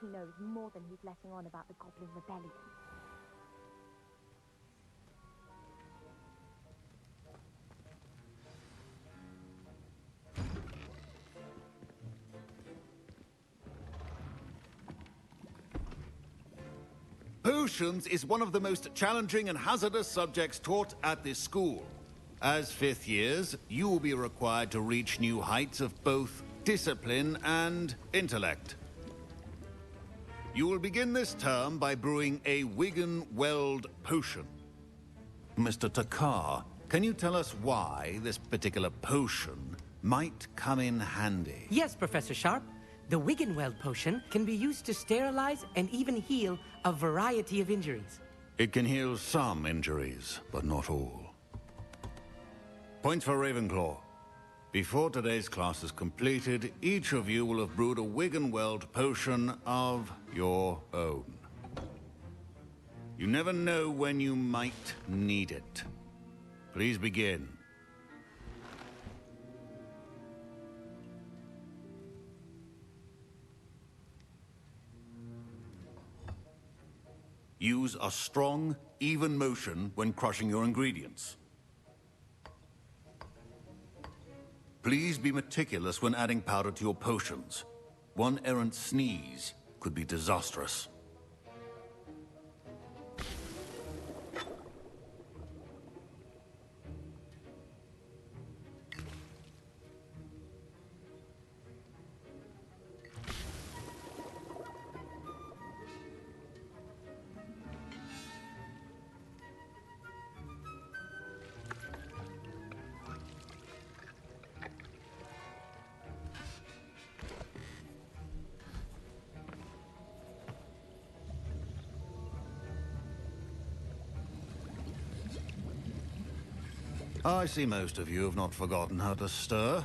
he knows more than he's letting on about the Goblin Rebellion. Potions is one of the most challenging and hazardous subjects taught at this school. As fifth years, you will be required to reach new heights of both discipline and intellect. You will begin this term by brewing a Wiggenweld potion. Mr. Takar, can you tell us why this particular potion might come in handy? Yes, Professor Sharp. The Wiggenweld potion can be used to sterilize and even heal a variety of injuries. It can heal some injuries, but not all. Points for Ravenclaw. Before today's class is completed, each of you will have brewed a Wiggenweld potion of your own. You never know when you might need it. Please begin. Use a strong, even motion when crushing your ingredients. Please be meticulous when adding powder to your potions. One errant sneeze could be disastrous. I see most of you have not forgotten how to stir.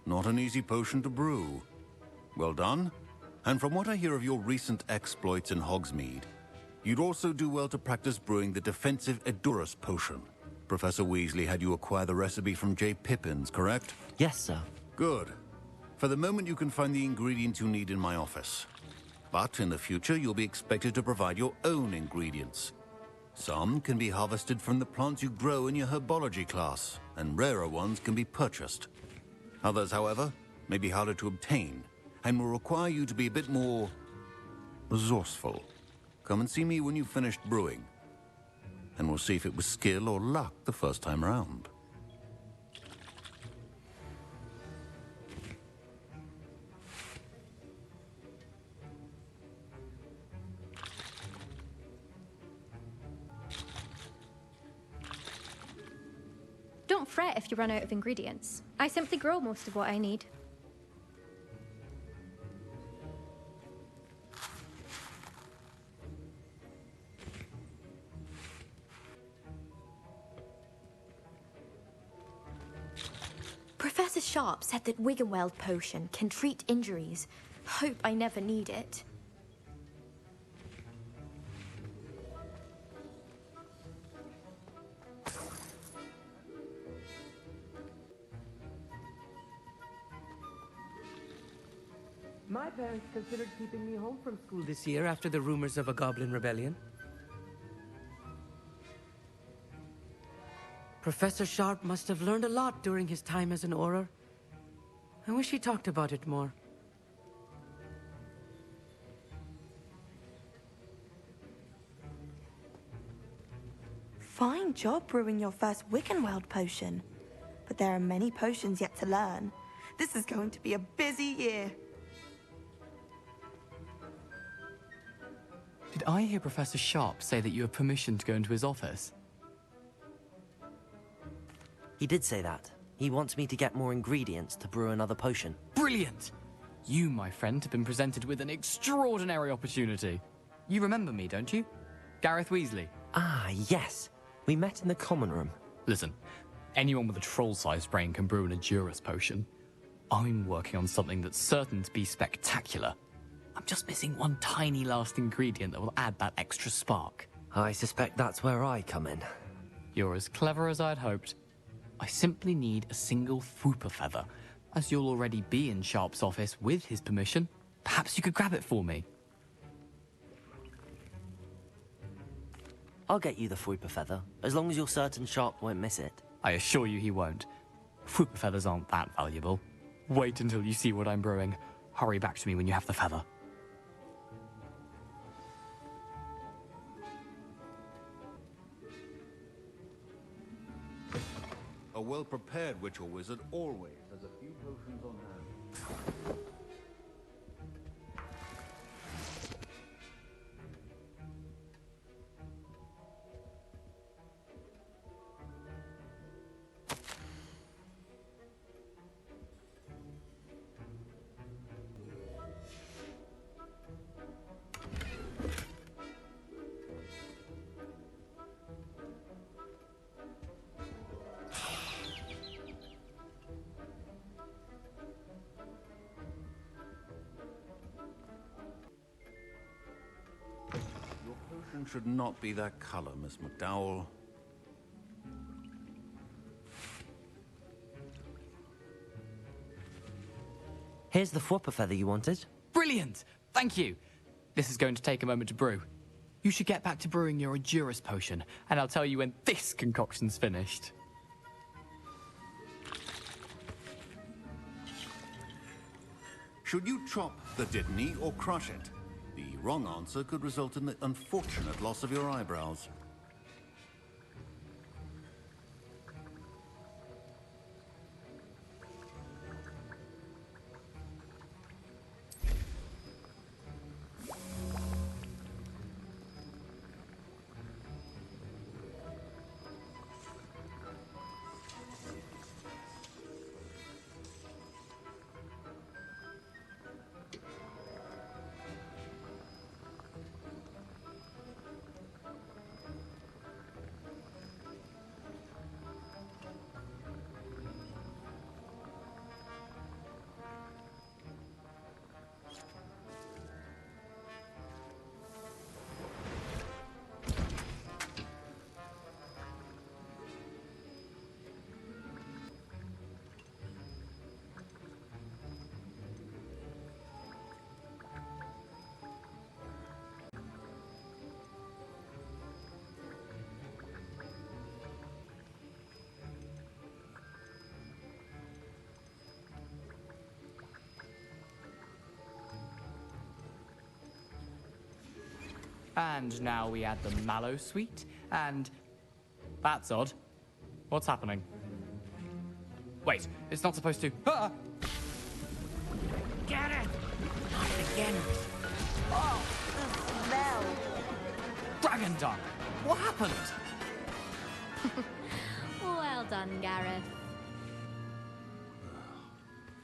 Not an easy potion to brew. Well done. And from what I hear of your recent exploits in Hogsmeade, you'd also do well to practice brewing the defensive Edurus potion. Professor Weasley had you acquire the recipe from J. Pippins, correct? Yes, sir. Good. For the moment, you can find the ingredients you need in my office. But in the future, you'll be expected to provide your own ingredients. Some can be harvested from the plants you grow in your herbology class, and rarer ones can be purchased. Others, however, may be harder to obtain, and will require you to be a bit more resourceful. Come and see me when you've finished brewing, and we'll see if it was skill or luck the first time around. Don't fret if you run out of ingredients. I simply grow most of what I need. Professor Sharp said that Wiggenweld potion can treat injuries. Hope I never need it. My parents considered keeping me home from school this year after the rumors of a Goblin Rebellion. Professor Sharp must have learned a lot during his time as an Auror. I wish he talked about it more. Fine job brewing your first Wiggenweld potion. But there are many potions yet to learn. This is going to be a busy year. Did I hear Professor Sharp say that you have permission to go into his office? He did say that. He wants me to get more ingredients to brew another potion. Brilliant! You, my friend, have been presented with an extraordinary opportunity. You remember me, don't you? Gareth Weasley. Ah, yes. We met in the common room. Listen, anyone with a troll-sized brain can brew an Edurus potion. I'm working on something that's certain to be spectacular. I'm just missing one tiny last ingredient that will add that extra spark. I suspect that's where I come in. You're as clever as I'd hoped. I simply need a single Fwooper feather. As you'll already be in Sharp's office with his permission, perhaps you could grab it for me. I'll get you the Fwooper feather, as long as you're certain Sharp won't miss it. I assure you he won't. Fwooper feathers aren't that valuable. Wait until you see what I'm brewing. Hurry back to me when you have the feather. A well-prepared witch or wizard always has a few potions on hand. Should not be that color, Miss McDowell. Here's the Fwooper feather you wanted. Brilliant! Thank you! This is going to take a moment to brew. You should get back to brewing your Adurus potion, and I'll tell you when this concoction's finished. Should you chop the Dittany or crush it? The wrong answer could result in the unfortunate loss of your eyebrows. And now we add the mallow sweet, and... That's odd. What's happening? Wait, it's not supposed to... Ah! Get it! Not again. Oh, the smell. Dragon Dung! What happened? Well done, Gareth.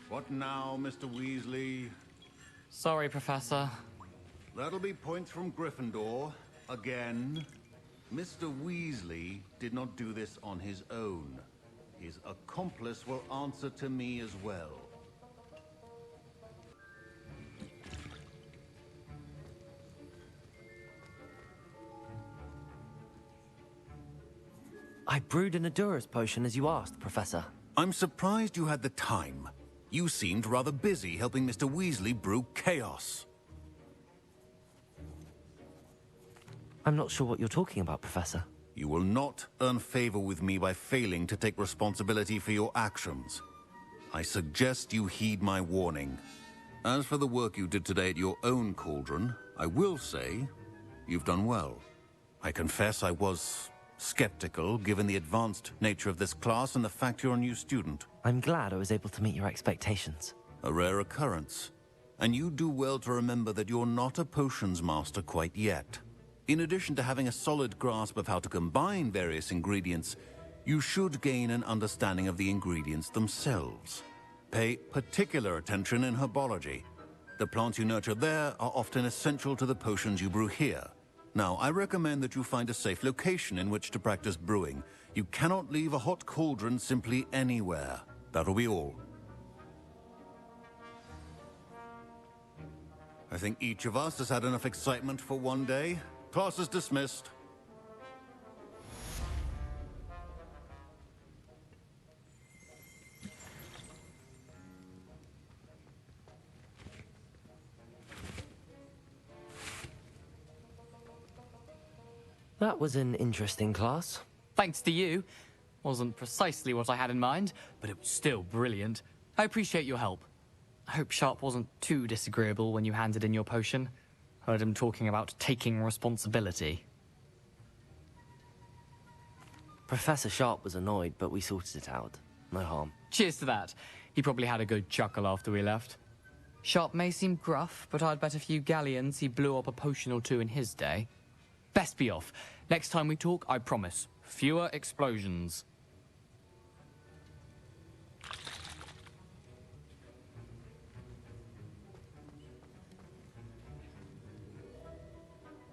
What now, Mr. Weasley? Sorry, Professor. That'll be points from Gryffindor. Again. Mr. Weasley did not do this on his own. His accomplice will answer to me as well. I brewed an Adurus potion as you asked, Professor. I'm surprised you had the time. You seemed rather busy helping Mr. Weasley brew chaos. I'm not sure what you're talking about, Professor. You will not earn favor with me by failing to take responsibility for your actions. I suggest you heed my warning. As for the work you did today at your own cauldron, I will say you've done well. I confess I was skeptical, given the advanced nature of this class and the fact you're a new student. I'm glad I was able to meet your expectations. A rare occurrence. And you do well to remember that you're not a potions master quite yet. In addition to having a solid grasp of how to combine various ingredients, you should gain an understanding of the ingredients themselves. Pay particular attention in herbology. The plants you nurture there are often essential to the potions you brew here. Now, I recommend that you find a safe location in which to practice brewing. You cannot leave a hot cauldron simply anywhere. That'll be all. I think each of us has had enough excitement for one day. Class is dismissed. That was an interesting class. Thanks to you. Wasn't precisely what I had in mind, but it was still brilliant. I appreciate your help. I hope Sharp wasn't too disagreeable when you handed in your potion. Heard him talking about taking responsibility. Professor Sharp was annoyed, but we sorted it out. No harm. Cheers to that. He probably had a good chuckle after we left. Sharp may seem gruff, but I'd bet a few galleons he blew up a potion or two in his day. Best be off. Next time we talk, I promise, fewer explosions.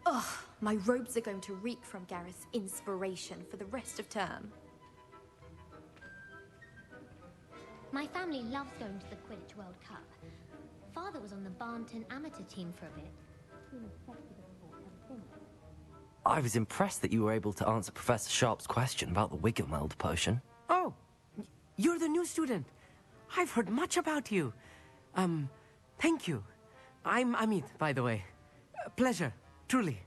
Ugh, my robes are going to reek from Gareth's inspiration for the rest of term. My family loves going to the Quidditch World Cup. Father was on the Barnton amateur team for a bit. I was impressed that you were able to answer Professor Sharp's question about the Wiggenweld potion. Oh, you're the new student. I've heard much about you. Thank you. I'm Amit, by the way. Pleasure, truly.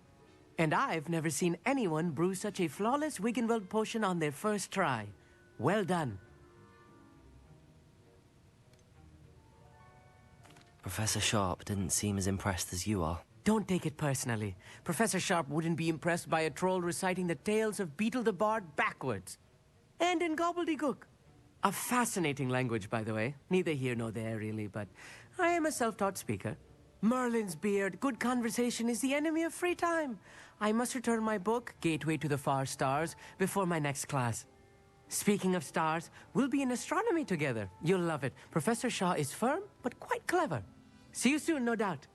And I've never seen anyone brew such a flawless Wiggenweld potion on their first try. Well done. Professor Sharp didn't seem as impressed as you are. Don't take it personally. Professor Sharp wouldn't be impressed by a troll reciting the tales of Beetle the Bard backwards. And in gobbledygook. A fascinating language, by the way. Neither here nor there, really, but I am a self-taught speaker. Merlin's beard, good conversation is the enemy of free time. I must return my book, Gateway to the Far Stars, before my next class. Speaking of stars, we'll be in astronomy together. You'll love it. Professor Shaw is firm, but quite clever. See you soon, no doubt.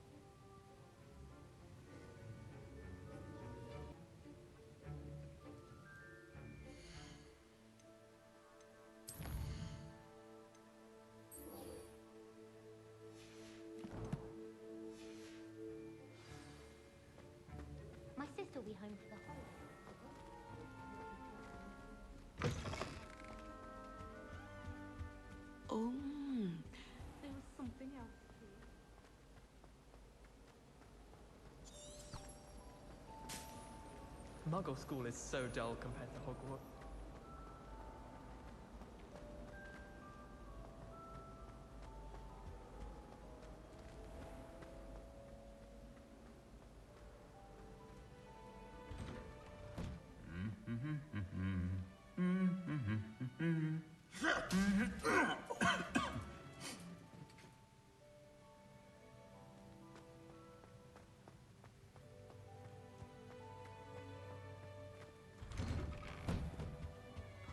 My sister will be home for the holidays. Oh, there was something else too. Muggle school is so dull compared to Hogwarts.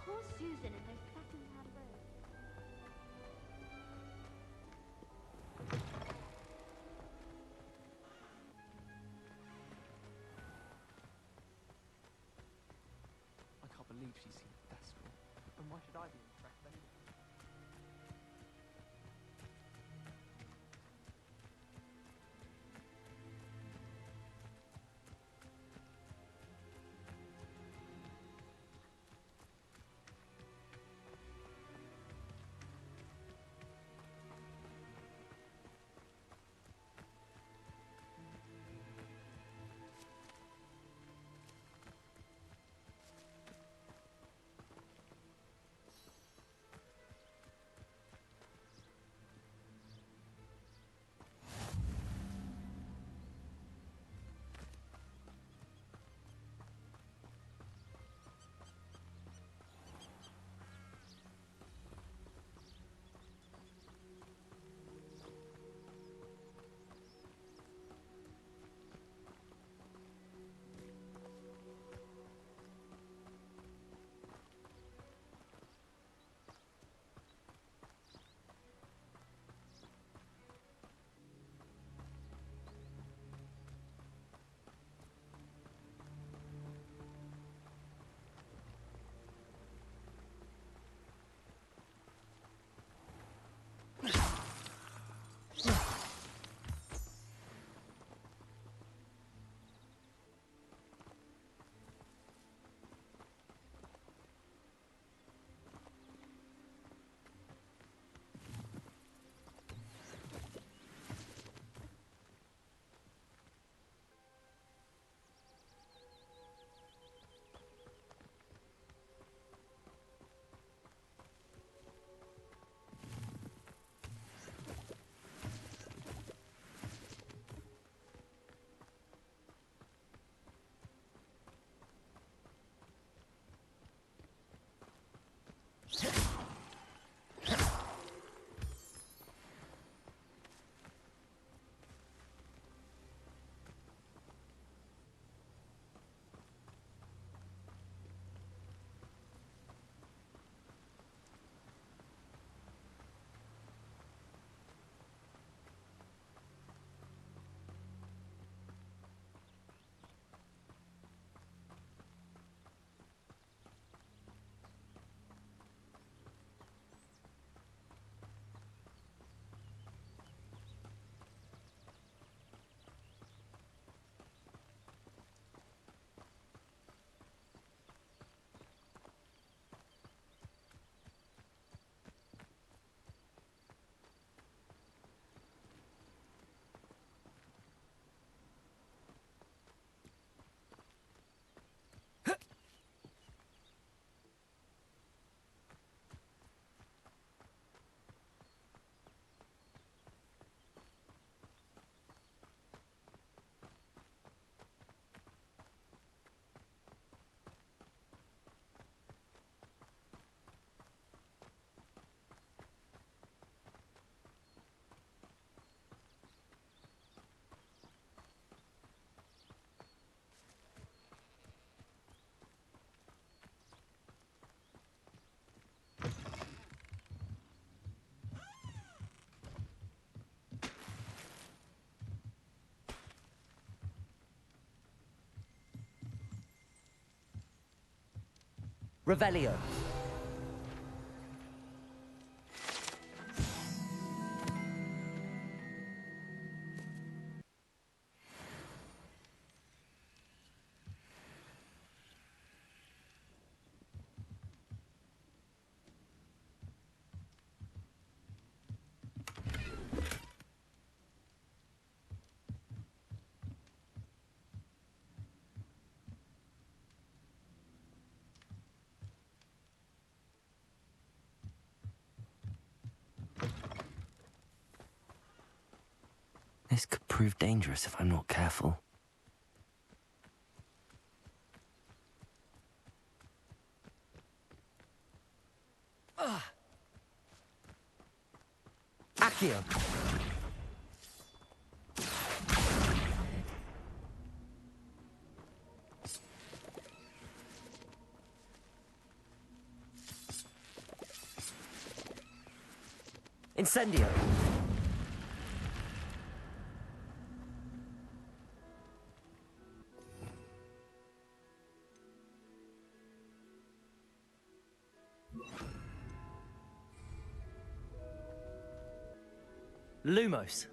Poor Susan and those second-hand robes. I can't believe she seemed desperate. And why should I be impressed anyway? Revelio. This could prove dangerous if I'm not careful. Accio! Incendio! Lumos.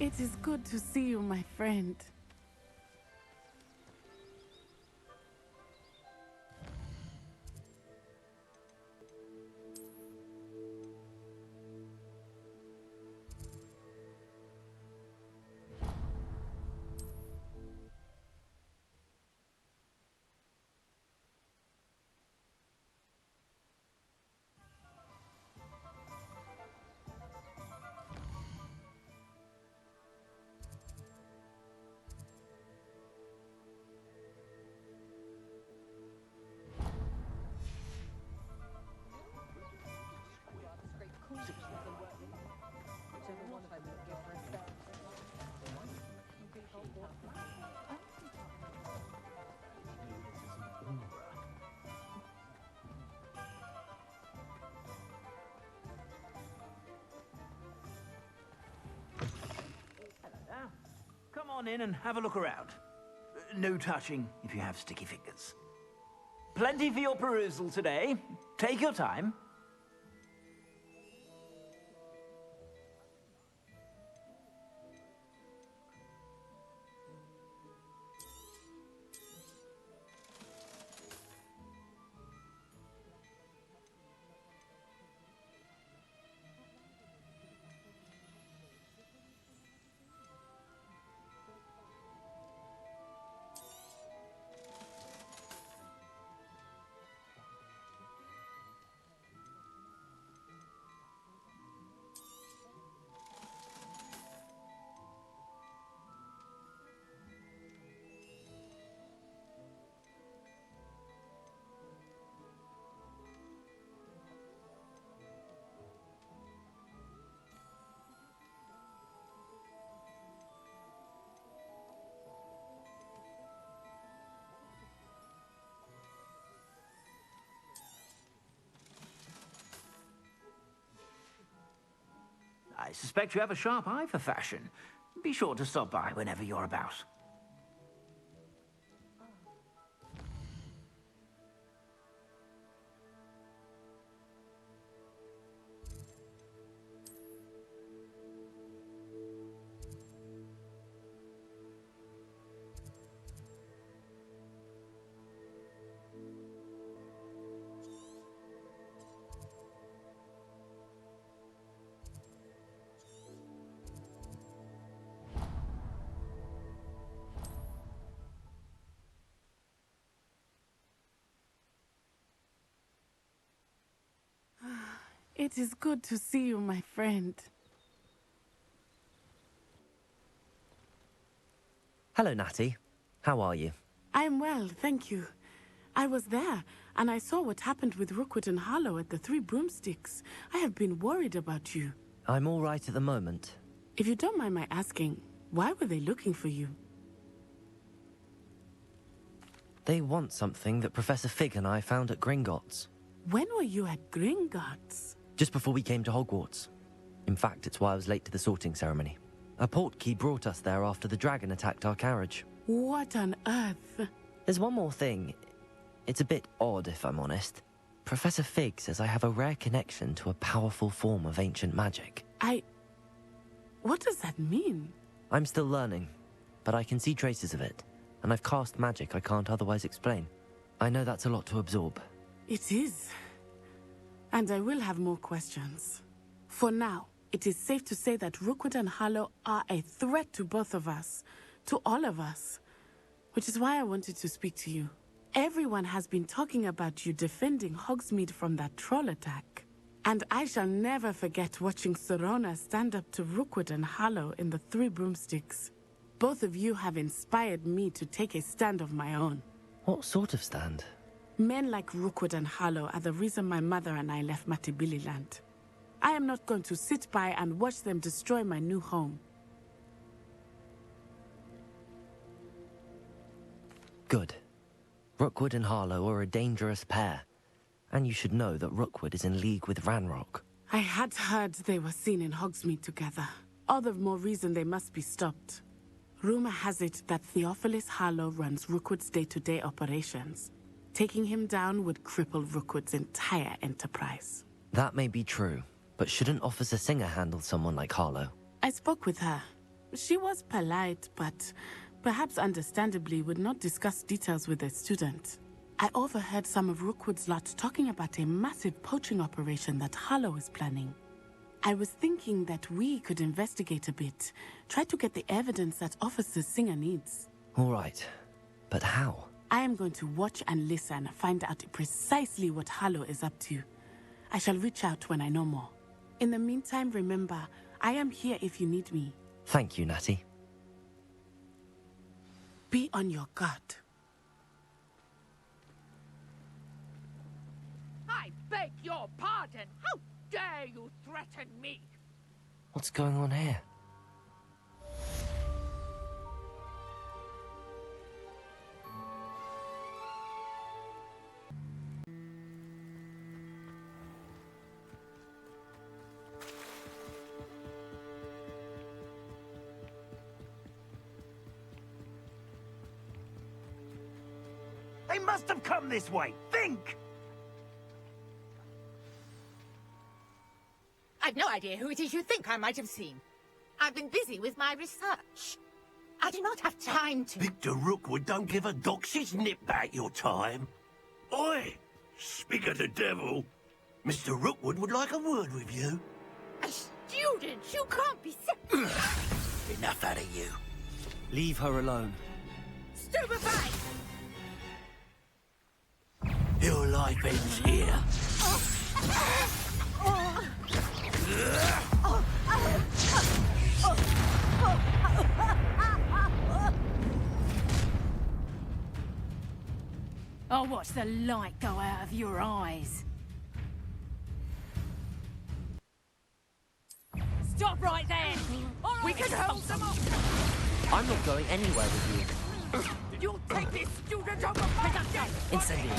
It is good to see you, my friend. Come on in and have a look around. No touching if you have sticky fingers. Plenty for your perusal today. Take your time. I suspect you have a sharp eye for fashion. Be sure to stop by whenever you're about. It is good to see you, my friend. Hello, Natty. How are you? I am well, thank you. I was there, and I saw what happened with Rookwood and Harlow at the Three Broomsticks. I have been worried about you. I'm all right at the moment. If you don't mind my asking, why were they looking for you? They want something that Professor Fig and I found at Gringotts. When were you at Gringotts? Just before we came to Hogwarts. In fact, it's why I was late to the sorting ceremony. A portkey brought us there after the dragon attacked our carriage. What on earth? There's one more thing. It's a bit odd, if I'm honest. Professor Fig says I have a rare connection to a powerful form of ancient magic. What does that mean? I'm still learning, but I can see traces of it, and I've cast magic I can't otherwise explain. I know that's a lot to absorb. It is. And I will have more questions. For now, it is safe to say that Rookwood and Harlow are a threat to both of us. To all of us. Which is why I wanted to speak to you. Everyone has been talking about you defending Hogsmeade from that troll attack. And I shall never forget watching Sorona stand up to Rookwood and Harlow in the Three Broomsticks. Both of you have inspired me to take a stand of my own. What sort of stand? Men like Rookwood and Harlow are the reason my mother and I left Matabeleland. I am not going to sit by and watch them destroy my new home. Good. Rookwood and Harlow are a dangerous pair. And you should know that Rookwood is in league with Ranrock. I had heard they were seen in Hogsmeade together. All the more reason they must be stopped. Rumor has it that Theophilus Harlow runs Rookwood's day-to-day operations. Taking him down would cripple Rookwood's entire enterprise. That may be true, but shouldn't Officer Singer handle someone like Harlow? I spoke with her. She was polite, but perhaps understandably would not discuss details with a student. I overheard some of Rookwood's lot talking about a massive poaching operation that Harlow is planning. I was thinking that we could investigate a bit, try to get the evidence that Officer Singer needs. All right, but how? I am going to watch and listen, find out precisely what Harlow is up to. I shall reach out when I know more. In the meantime, remember, I am here if you need me. Thank you, Natty. Be on your guard. I beg your pardon. How dare you threaten me? What's going on here? They must have come this way. Think! I've no idea who it is you think I might have seen. I've been busy with my research. I do not have time to... Victor Rookwood don't give a doxy's nip back your time. Oi! Speak of the devil. Mr. Rookwood would like a word with you. A student? You can't be... Enough out of you. Leave her alone. Stupefy! Your life ends here. I'll watch the light go out of your eyes. Stop right there! Right, we can hold them off! I'm not going anywhere with you. You'll take this student over production! Incendiary.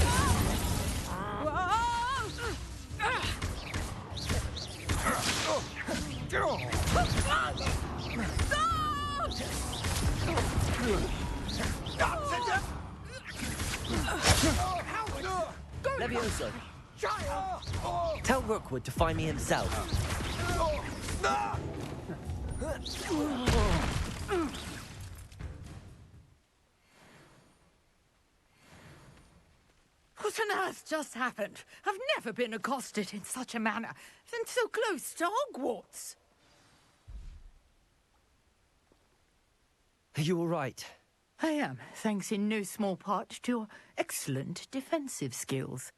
Levioso. Tell Rookwood to find me himself. What on earth just happened? I've never been accosted in such a manner, and so close to Hogwarts. Are you all right? I am, thanks in no small part to your excellent defensive skills.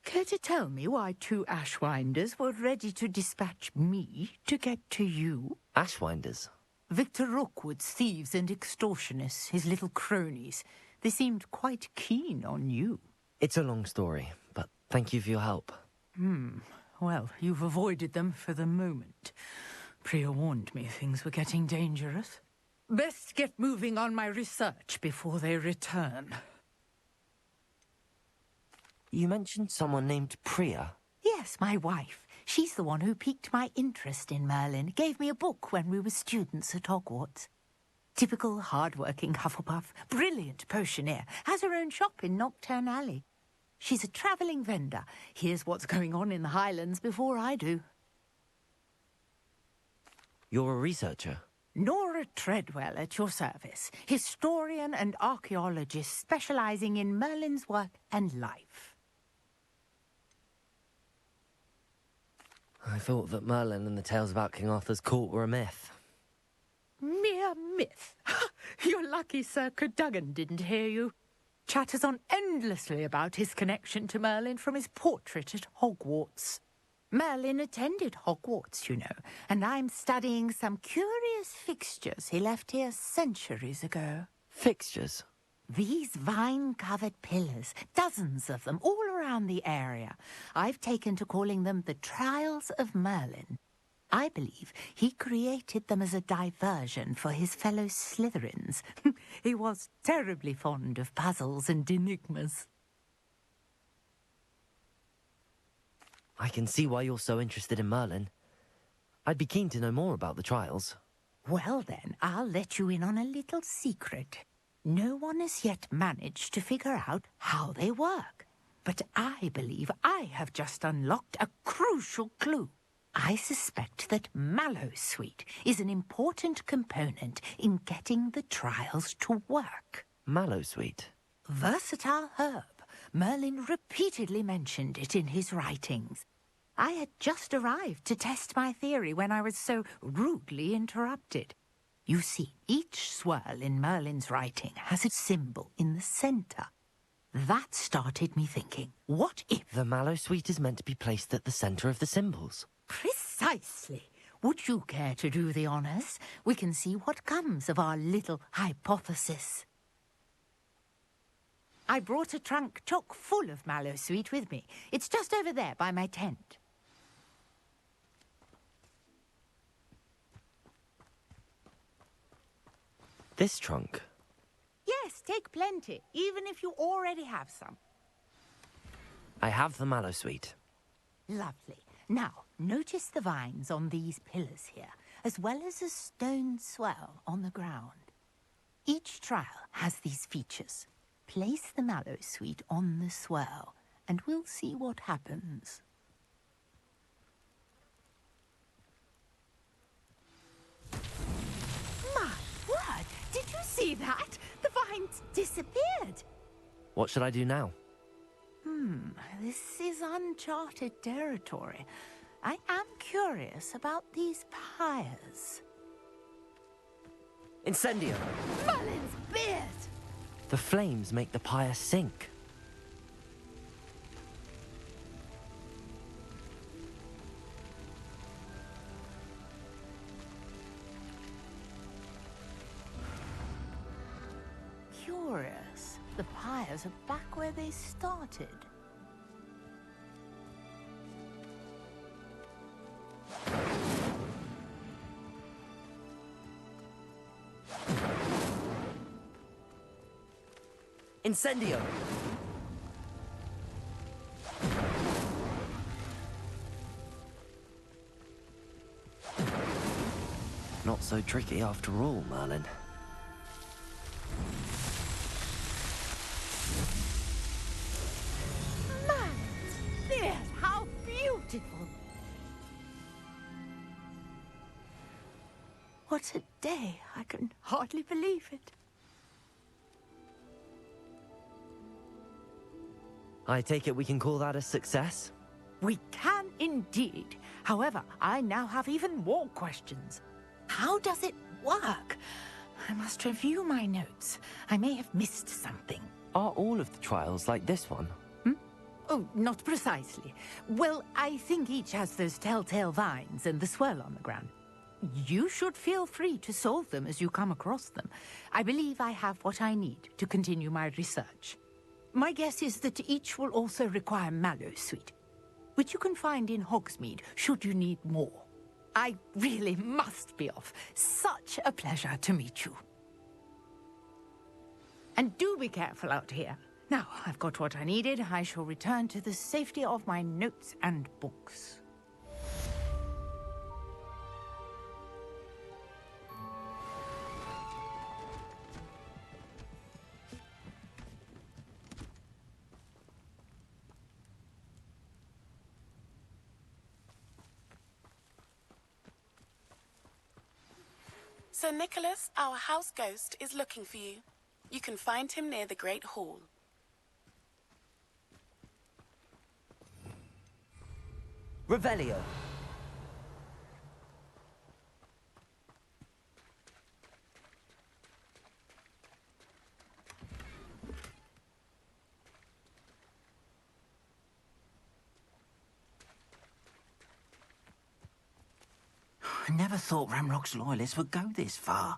Care to tell me why two Ashwinders were ready to dispatch me to get to you? Ashwinders? Victor Rookwood's thieves and extortionists, his little cronies. They seemed quite keen on you. It's a long story, but thank you for your help. Well, you've avoided them for the moment. Priya warned me things were getting dangerous. Best get moving on my research before they return. You mentioned someone named Priya? Yes, my wife. She's the one who piqued my interest in Merlin. Gave me a book when we were students at Hogwarts. Typical hard-working Hufflepuff. Brilliant potioneer. Has her own shop in Nocturne Alley. She's a travelling vendor. Hears what's going on in the Highlands before I do. You're a researcher? Nora Treadwell at your service. Historian and archaeologist specialising in Merlin's work and life. I thought that Merlin and the tales about King Arthur's court were a myth. Mere myth. You're lucky Sir Cadogan didn't hear you. Chatters on endlessly about his connection to Merlin from his portrait at Hogwarts. Merlin attended Hogwarts, you know, and I'm studying some curious fixtures he left here centuries ago. Fixtures? These vine-covered pillars, dozens of them, all around the area. I've taken to calling them the Trials of Merlin. I believe he created them as a diversion for his fellow Slytherins. He was terribly fond of puzzles and enigmas. I can see why you're so interested in Merlin. I'd be keen to know more about the trials. Well then, I'll let you in on a little secret. No one has yet managed to figure out how they work. But I believe I have just unlocked a crucial clue. I suspect that mallowsweet is an important component in getting the trials to work. Mallowsweet? Versatile herb. Merlin repeatedly mentioned it in his writings. I had just arrived to test my theory when I was so rudely interrupted. You see, each swirl in Merlin's writing has a symbol in the center. That started me thinking, what if... The mallowsweet is meant to be placed at the center of the symbols. Precisely. Would you care to do the honors? We can see what comes of our little hypothesis. I brought a trunk chock full of mallowsweet with me. It's just over there by my tent. This trunk? Yes, take plenty, even if you already have some. I have the mallowsweet. Lovely. Now, notice the vines on these pillars here, as well as a stone swell on the ground. Each trial has these features. Place the mallowsweet on the swirl, and we'll see what happens. My word! Did you see that? The vines disappeared. What should I do now? This is uncharted territory. I am curious about these pyres. Incendio! Merlin's beard! The flames make the pyre sink. Curious. The pyres are back where they started. Incendio! Not so tricky after all, Merlin. Merlin's beard! How beautiful! What a day! I can hardly believe it. I take it we can call that a success? We can indeed. However, I now have even more questions. How does it work? I must review my notes. I may have missed something. Are all of the trials like this one? Oh, not precisely. Well, I think each has those telltale vines and the swirl on the ground. You should feel free to solve them as you come across them. I believe I have what I need to continue my research. My guess is that each will also require mallowsweet, which you can find in Hogsmeade should you need more. I really must be off. Such a pleasure to meet you. And do be careful out here. Now, I've got what I needed. I shall return to the safety of my notes and books. Sir Nicholas, our house ghost, is looking for you. You can find him near the Great Hall. Revelio. I never thought Ramrock's loyalists would go this far.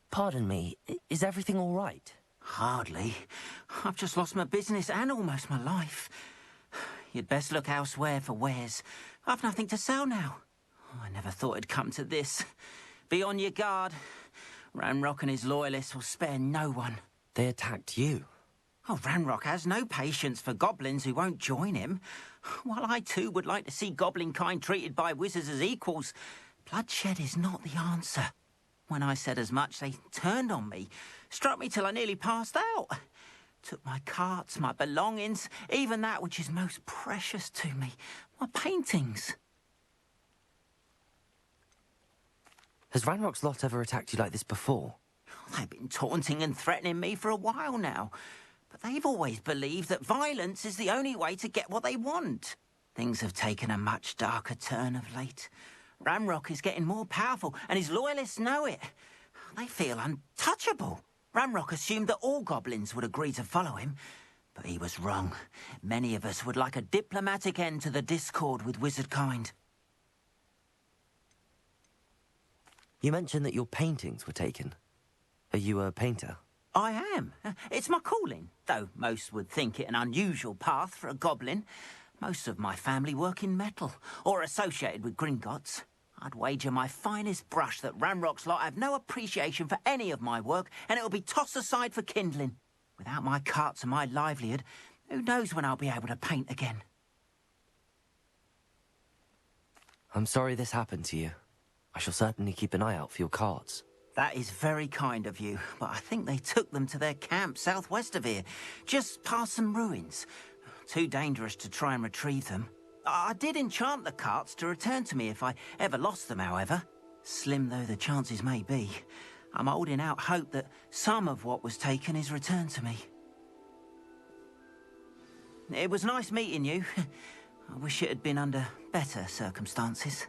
Pardon me, is everything all right? Hardly. I've just lost my business and almost my life. You'd best look elsewhere for wares. I've nothing to sell now. I never thought it'd come to this. Be on your guard. Ramrock and his loyalists will spare no one. They attacked you? Oh, Ramrock has no patience for goblins who won't join him. While I too would like to see goblin kind treated by wizards as equals, bloodshed is not the answer. When I said as much, they turned on me, struck me till I nearly passed out. Took my carts, my belongings, even that which is most precious to me, my paintings. Has Ranrock's lot ever attacked you like this before? They've been taunting and threatening me for a while now, but they've always believed that violence is the only way to get what they want. Things have taken a much darker turn of late. Ranrock is getting more powerful, and his loyalists know it. They feel untouchable. Ranrock assumed that all goblins would agree to follow him, but he was wrong. Many of us would like a diplomatic end to the discord with wizardkind. You mentioned that your paintings were taken. Are you a painter? I am. It's my calling, though most would think it an unusual path for a goblin. Most of my family work in metal, or associated with Gringotts. I'd wager my finest brush that Ranrock's lot have no appreciation for any of my work, and it'll be tossed aside for kindling. Without my carts and my livelihood, who knows when I'll be able to paint again. I'm sorry this happened to you. I shall certainly keep an eye out for your carts. That is very kind of you, but I think they took them to their camp southwest of here, just past some ruins. Too dangerous to try and retrieve them. I did enchant the carts to return to me if I ever lost them, however. Slim though the chances may be, I'm holding out hope that some of what was taken is returned to me. It was nice meeting you. I wish it had been under better circumstances.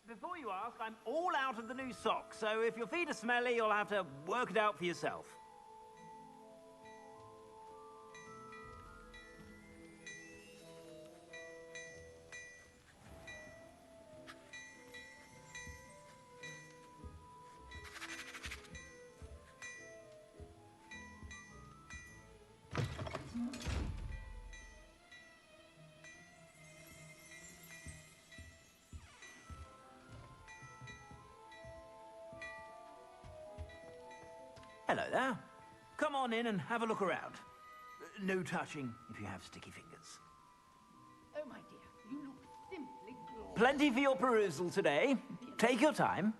Before you ask, I'm all out of the new socks, so if your feet are smelly, you'll have to work it out for yourself. Hello there. Come on in and have a look around. No touching if you have sticky fingers. Oh, my dear, you look simply glorious. Plenty for your perusal today. Take your time.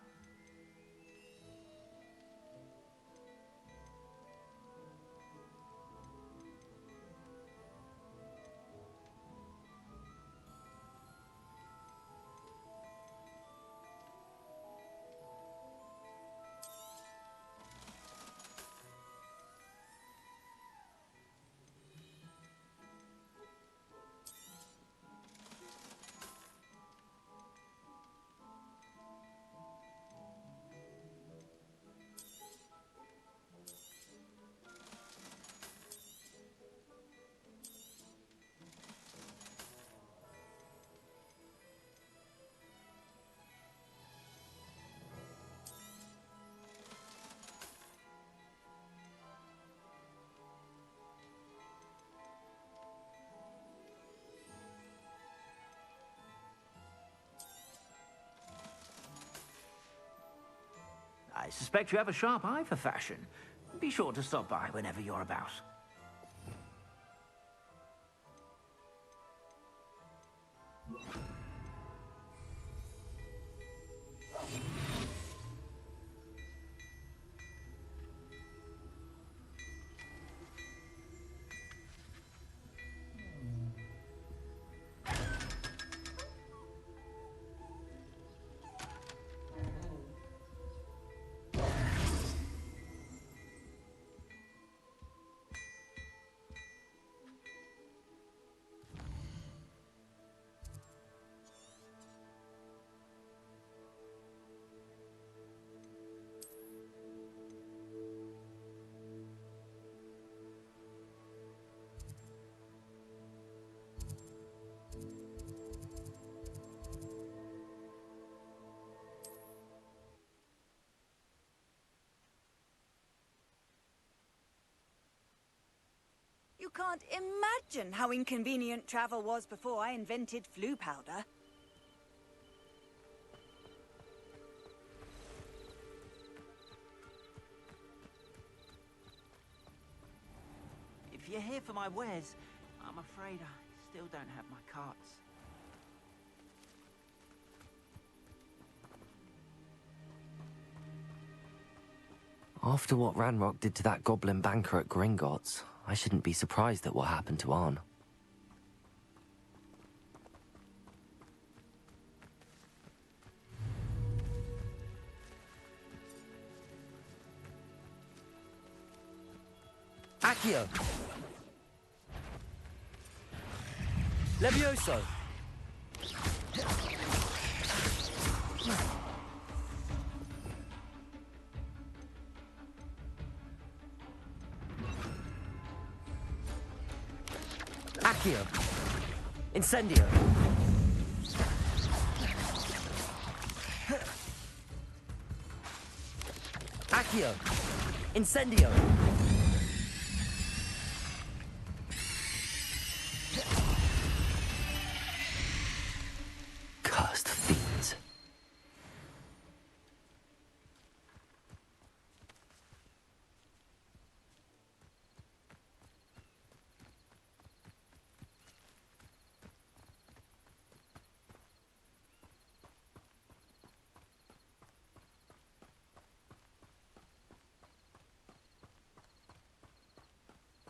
I suspect you have a sharp eye for fashion. Be sure to stop by whenever you're about. You can't imagine how inconvenient travel was before I invented flu powder. If you're here for my wares, I'm afraid I still don't have my carts. After what Ranrock did to that goblin banker at Gringotts, I shouldn't be surprised at what happened to Arn. Accio! Levioso! Accio! Incendio! Accio! Incendio! Cursed fiends.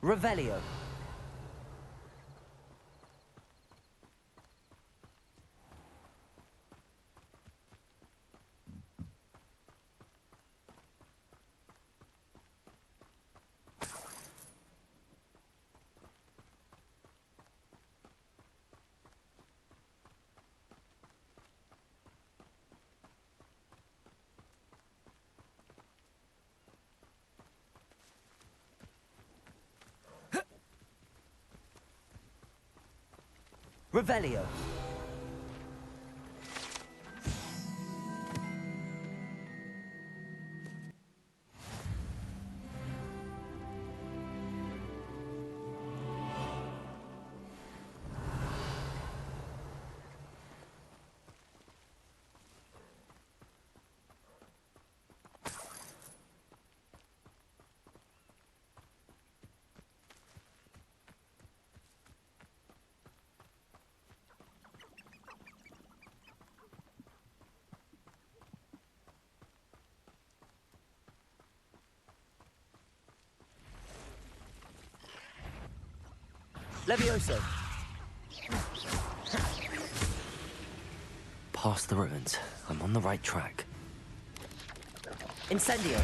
Revelio. Revelio. Levioso. Past the ruins. I'm on the right track. Incendio.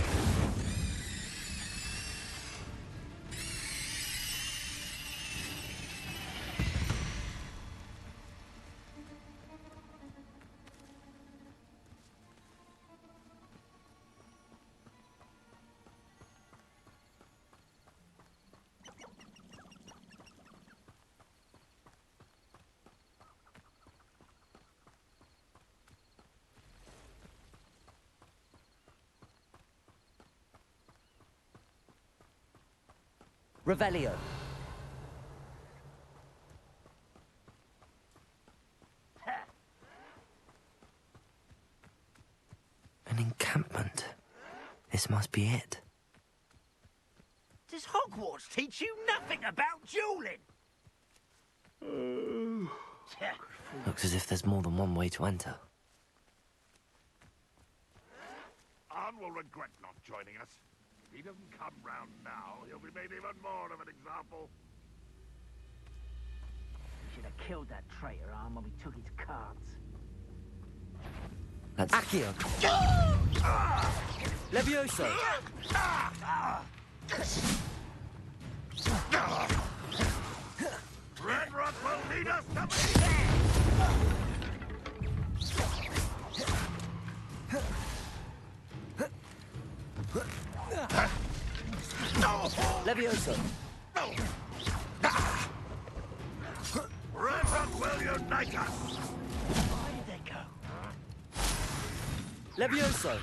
Revelio. An encampment. This must be it. Does Hogwarts teach you nothing about dueling? Looks as if there's more than one way to enter. Arn will regret not joining us. If he doesn't come round now, he'll be made even more of an example. Should have killed that traitor, Arn, when we took his cards. That's Accio. Levioso. Red Rock will need us to Levioso. Red Rock will unite us. Where did they go? Levioso.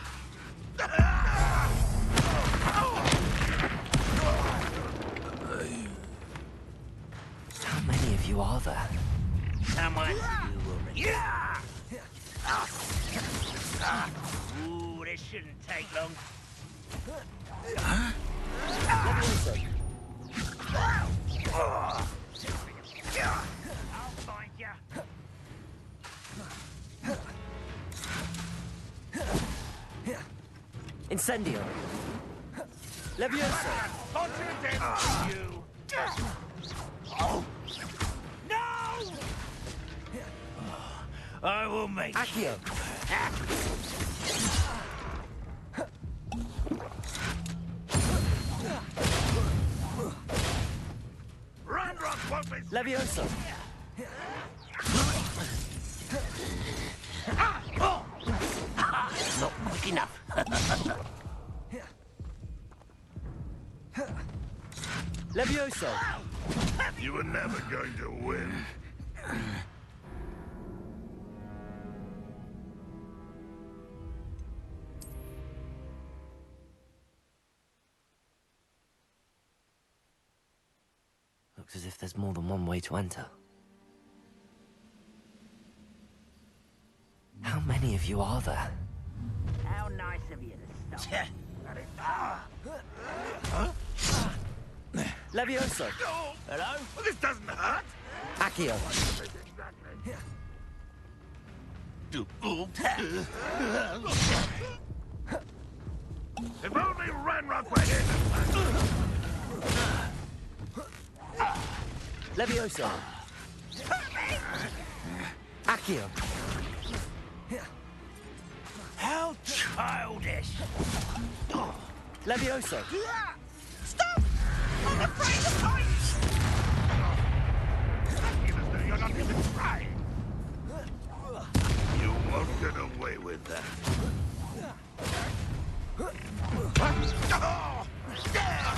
How many of you are there? Someone you will regret. Ooh, this shouldn't take long. Levioso. I'll find ya. Incendio. Levioso. You. No! I will make Accio. Ranrock won't be... Levioso. Not quick enough. Levioso. You were never going to win. Looks as if there's more than one way to enter. How many of you are there? How nice of you to stop. Levioso. Hello? Well, this doesn't hurt. Accio. If only Ranrock were here. Levioso. Accio. How childish. Levioso. Stop! I'm afraid of heights! Even though you're not even trying. You won't get away with that.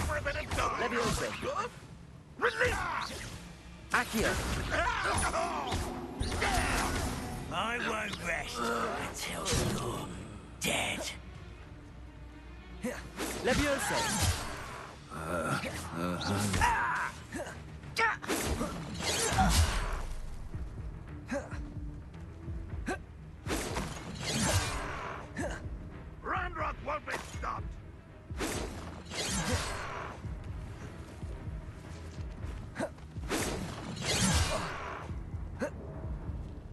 For a minute, Levioso. Release! Accio. I won't rest until you're dead. Levioso. Ranrock won't be stopped.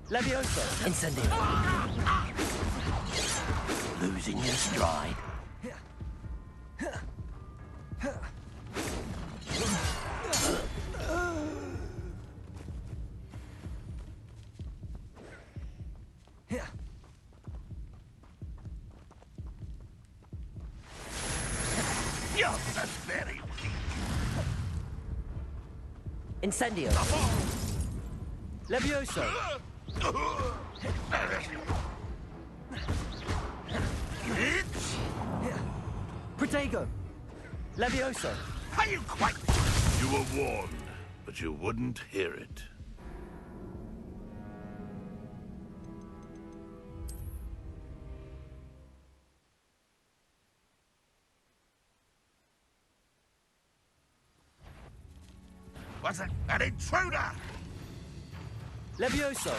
Levioso. Incendio. Losing your stride. You're very weak. Incendio. Levioso. Protego. Levioso. Are you quite... You were warned, but you wouldn't hear it. What's it? An intruder! Levioso.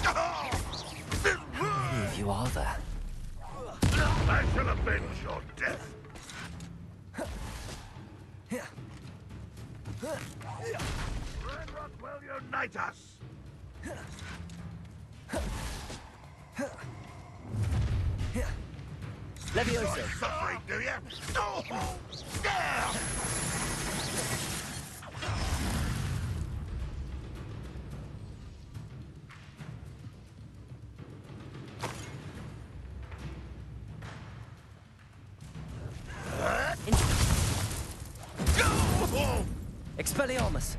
How many of you are there? I shall avenge your death. Red will unite us. Levioso. You're suffering, do you? Oh, there! Expelliarmus!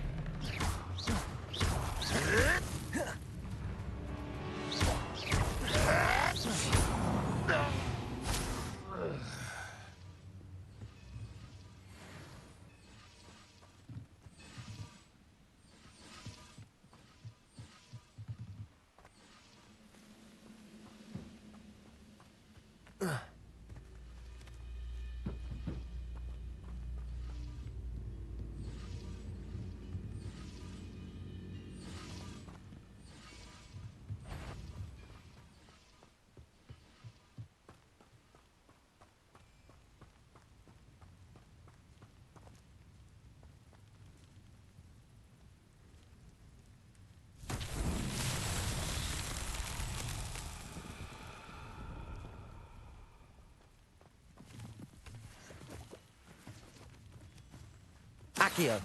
Accio.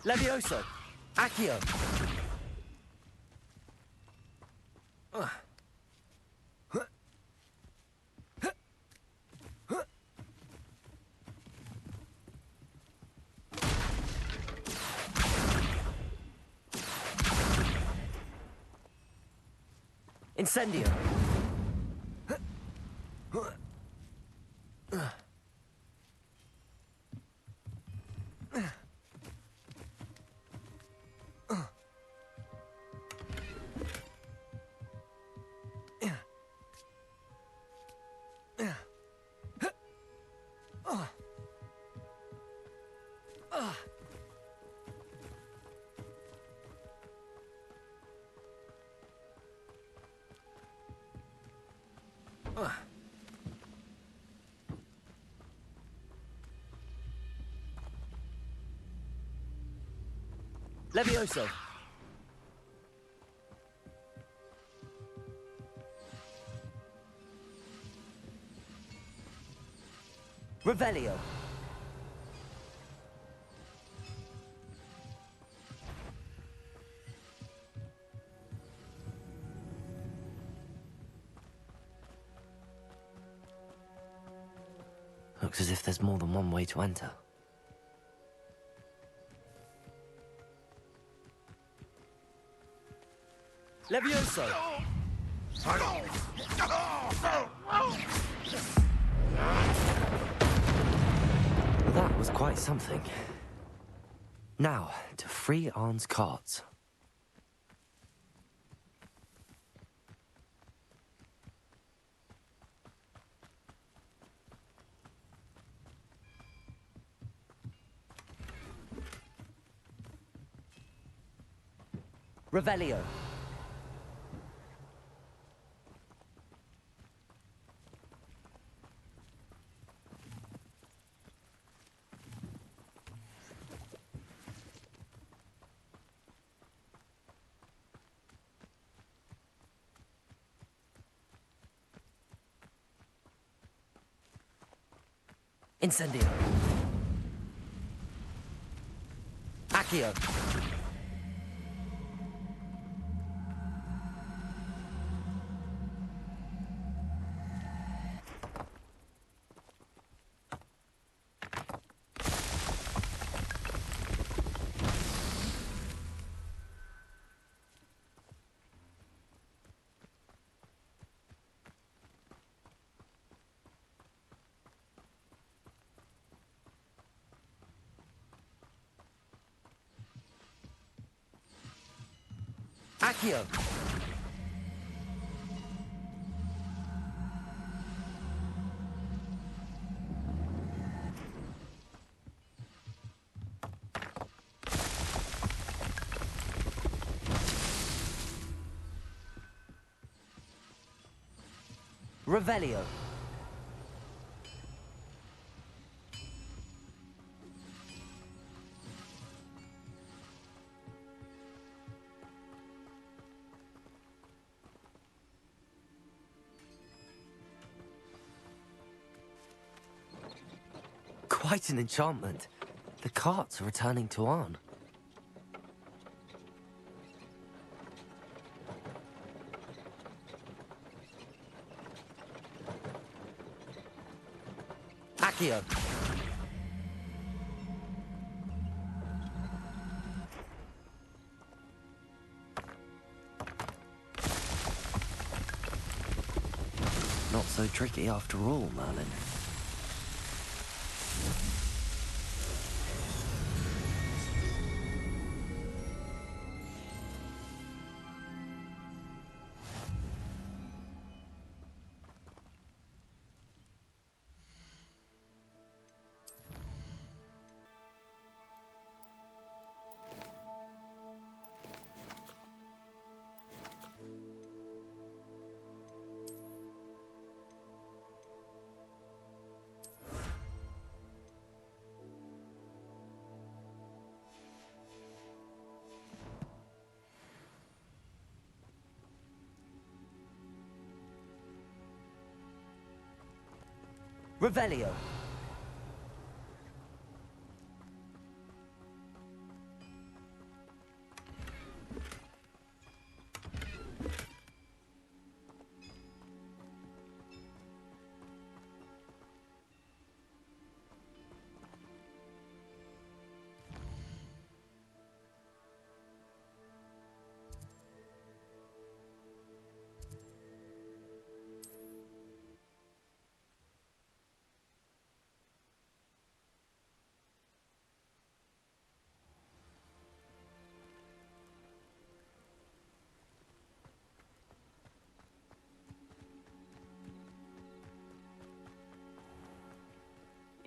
Levioso. Accio. Incendio. Levioso. Revelio. Looks as if there's more than one way to enter. Levioso! That was quite something. Now, to free Arn's carts. Revelio. Incendio. Accio. Accio. Revelio. Quite an enchantment. The carts are returning to Arn. Accio. Not so tricky after all, Merlin. Revelio.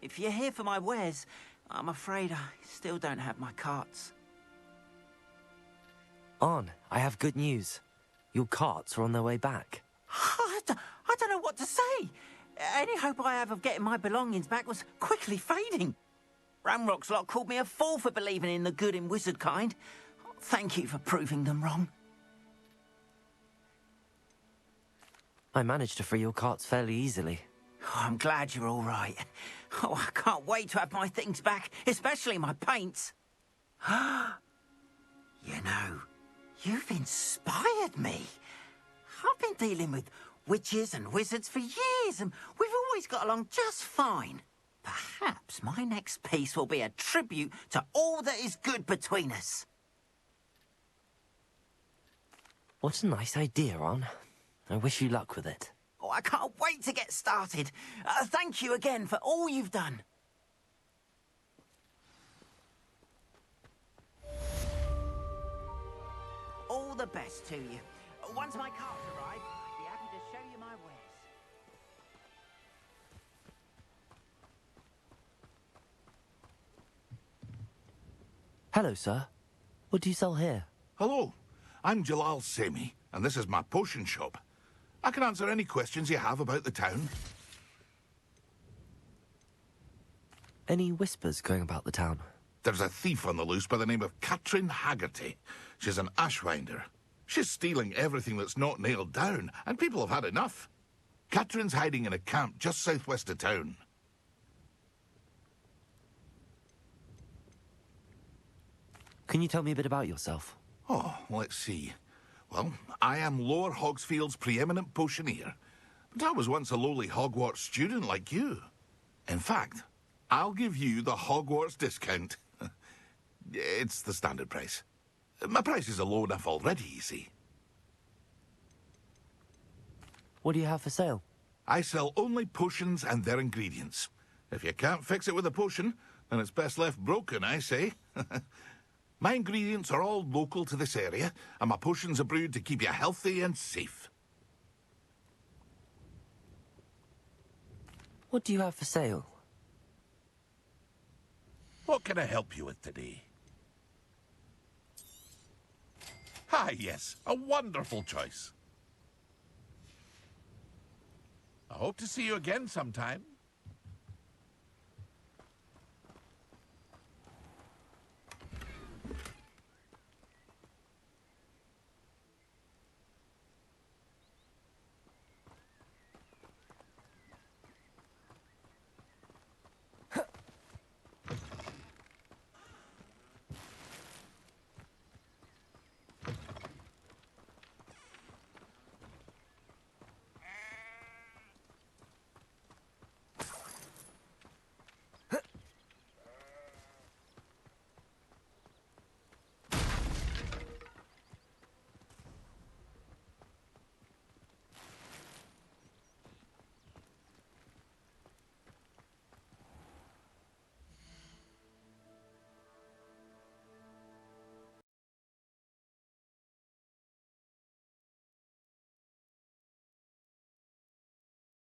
If you're here for my wares, I'm afraid I still don't have my carts. Arn, I have good news. Your carts are on their way back. I don't know what to say. Any hope I have of getting my belongings back was quickly fading. Ramrock's lot called me a fool for believing in the good in wizard kind. Thank you for proving them wrong. I managed to free your carts fairly easily. Oh, I'm glad you're all right. Oh, I can't wait to have my things back, especially my paints. You know, you've inspired me. I've been dealing with witches and wizards for years, and we've always got along just fine. Perhaps my next piece will be a tribute to all that is good between us. What a nice idea, Arn. I wish you luck with it. Oh, I can't wait to get started. Thank you again for all you've done. All the best to you. Once my carts arrive, I'd be happy to show you my wares. Hello, sir. What do you sell here? Hello, I'm Jalal Semi, and this is my potion shop. I can answer any questions you have about the town. Any whispers going about the town? There's a thief on the loose by the name of Katrin Haggerty. She's an ashwinder. She's stealing everything that's not nailed down, and people have had enough. Katrin's hiding in a camp just southwest of town. Can you tell me a bit about yourself? Oh, let's see. Well, I am Lower Hogsfield's preeminent potioneer, but I was once a lowly Hogwarts student like you. In fact, I'll give you the Hogwarts discount. It's the standard price. My prices are low enough already, you see. What do you have for sale? I sell only potions and their ingredients. If you can't fix it with a potion, then it's best left broken, I say. My ingredients are all local to this area, and my potions are brewed to keep you healthy and safe. What do you have for sale? What can I help you with today? Ah, yes, a wonderful choice. I hope to see you again sometime.